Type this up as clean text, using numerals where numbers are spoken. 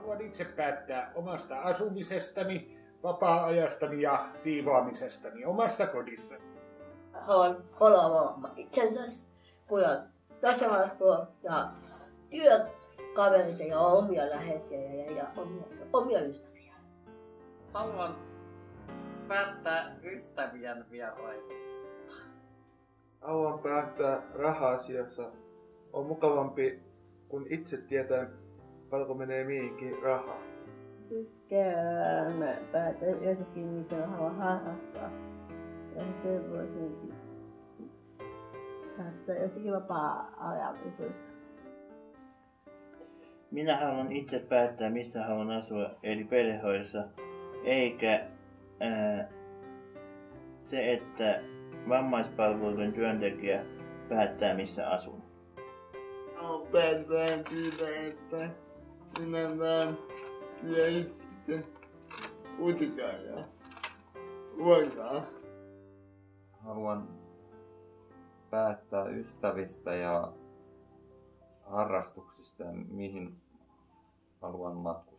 Haluan itse päättää omasta asumisestani, vapaa-ajastani ja siivoamisestani omassa kodissani. Haluan olla oma itsensä, kun on tasa-arvoa ja työkavereita ja omia läheisiä ja omia ystäviä. Haluan päättää ystävien vierailusta. Haluan päättää raha-asiassa. On mukavampi, kun itse tietää, paljonko menee mihinkin rahaa. Tykkään päättää jotakin, mitä haluan harrastaa. Ja sitten voisin päättää jossakin vapaa-ajan jutuista. Minä haluan itse päättää, missä haluan asua, eli perhehoidossa, eikä se, että vammaispalveluiden työntekijä päättää, missä asun. Haluan päättää siitä, että minä vaan syö itse utikaa ja ruokaa. Haluan päättää ystävistä ja harrastuksista ja mihin haluan matkustaa.